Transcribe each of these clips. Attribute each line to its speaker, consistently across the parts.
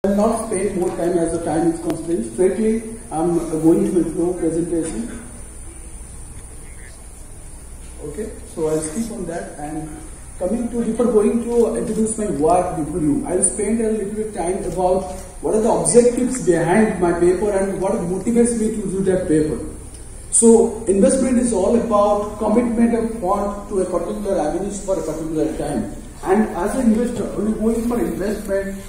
Speaker 1: will not spend more time as the time is constrained. Straightly, I'm going to the presentation. Okay, so I'll skip on that and coming to before going to introduce my work before you, I'll spend a little bit time about what are the objectives behind my paper and what motivates me to do that paper. So investment is all about commitment of fund to a particular avenues for a particular time. And as an investor, when we going for investment,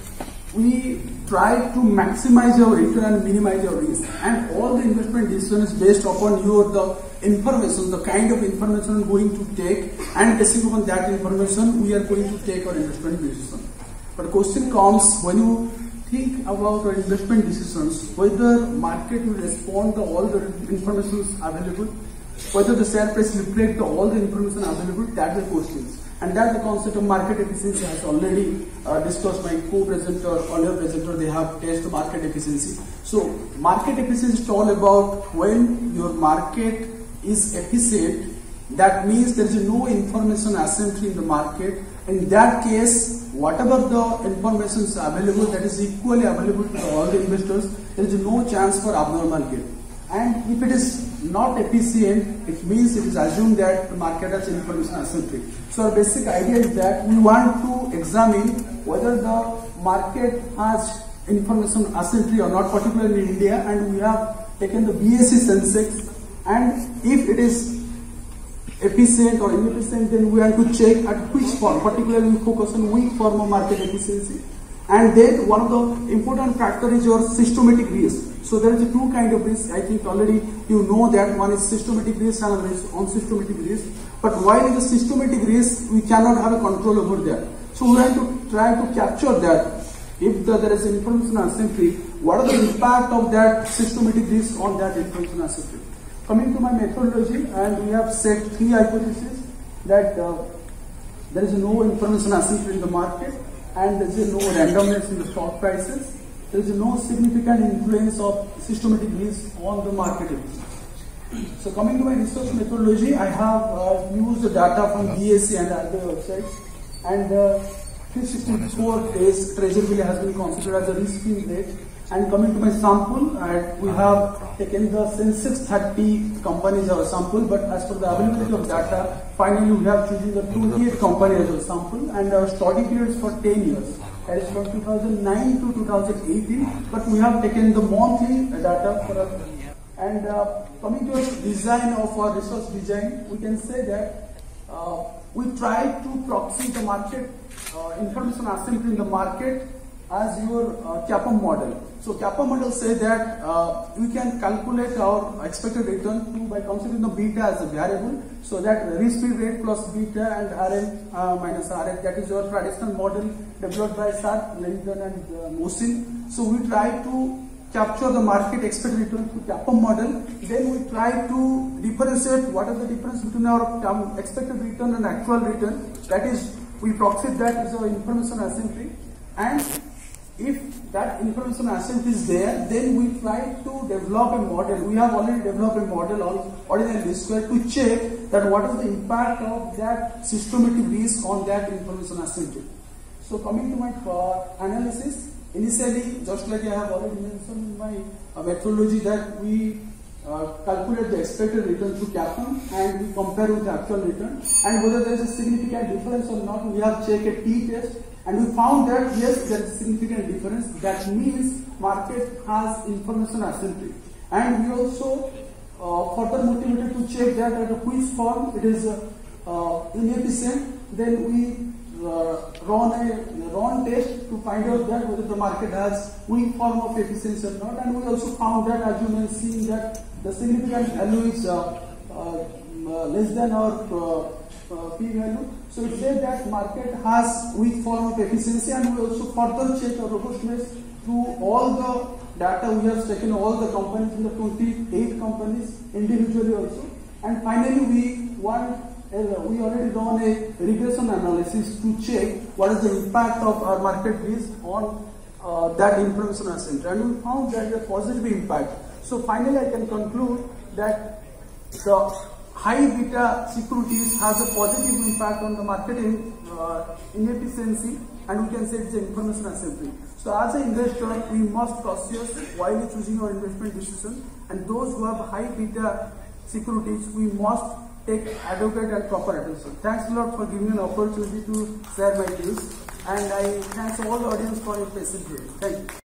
Speaker 1: we try to maximize our return and minimize our risk. And all the investment decisions based upon the information, the kind of information we are going to take, and based upon that information, we are going to take our investment decision. But the question comes when you think about our investment decisions, whether market will respond to all the information available, whether the share price reflect all the information available, that's the questions. And that's the concept of market efficiency has already discussed my co-presenter, earlier presenter, they have tested market efficiency. So market efficiency is all about when your market is efficient, that means there is no information asymmetry in the market. In that case, whatever the information is available, that is equally available to all the investors, there is no chance for abnormal gain. And if it is not efficient, it means it is assumed that the market has information asymmetry. So our basic idea is that we want to examine whether the market has information asymmetry or not, particularly in India, and we have taken the BSE Sensex, and if it is efficient or inefficient, then we have to check at which form, particularly we focus on weak form of market efficiency. And then one of the important factor is your systematic risk. So there is two kind of risk. I think already you know that one is systematic risk and another is unsystematic risk. But while in the systematic risk, we cannot have a control over that. So we have to try to capture that. If there is information asymmetry, what are the impact of that systematic risk on that information asymmetry? Coming to my methodology, and we have set three hypotheses that there is no information asymmetry in the market, and there is no randomness in the stock prices. There is no significant influence of systematic risk on the market. So coming to my research methodology, I have used the data from BSE and other websites, and 364 days treasury bill has been considered as a risk-free rate. And coming to my sample, we have taken the Sensex 30 companies as a sample, but as per the availability of data, finally we have chosen the 28 companies as a sample, and our study period is for 10 years. That is from 2009 to 2018, but we have taken the monthly data for us. And coming to the design of our research design, we can say that we try to proxy the market information asymmetry in the market as your CAPM model. So CAPM model says that we can calculate our expected return by considering the beta as a variable. So that risk-free rate plus beta and Rn minus Rn, that is your traditional model developed by Sharpe, Langdon and Mosin. So we try to capture the market expected return through CAPM model. Then we try to differentiate what is the difference between our expected return and actual return. That is, we proxy that as our information asymmetry. And if that information asymmetry is there, then we try to develop a model. We have already developed a model on ordinary risk square to check that what is the impact of that systematic risk on that information asymmetry. So coming to my analysis, initially, just like I have already mentioned in my methodology, that we calculate the expected return through CAPM and we compare with the actual return, and whether there is a significant difference or not, we have checked a t-test. And we found that yes, there is a significant difference. That means market has information asymmetry. And we also further motivated to check that at which form it is inefficient. Then we run a test to find out that whether the market has weak form of efficiency or not. And we also found that, as you may see, that the significant value is less than our p-value. So it says that market has weak form of efficiency, and we also further check our robustness through all the data. We have taken all the companies in the 28 companies individually also, and finally we already done a regression analysis to check what is the impact of our market risk on that information asymmetry, and we found that a positive impact. So finally I can conclude that the high beta securities has a positive impact on the market inefficiency, and we can say it's information asymmetry. So as an investor, we must cautious while choosing our investment decision, and those who have high beta securities, we must take adequate and proper attention. Thanks a lot for giving me an opportunity to share my views, and I thank all the audience for your patient hearing. Thank you.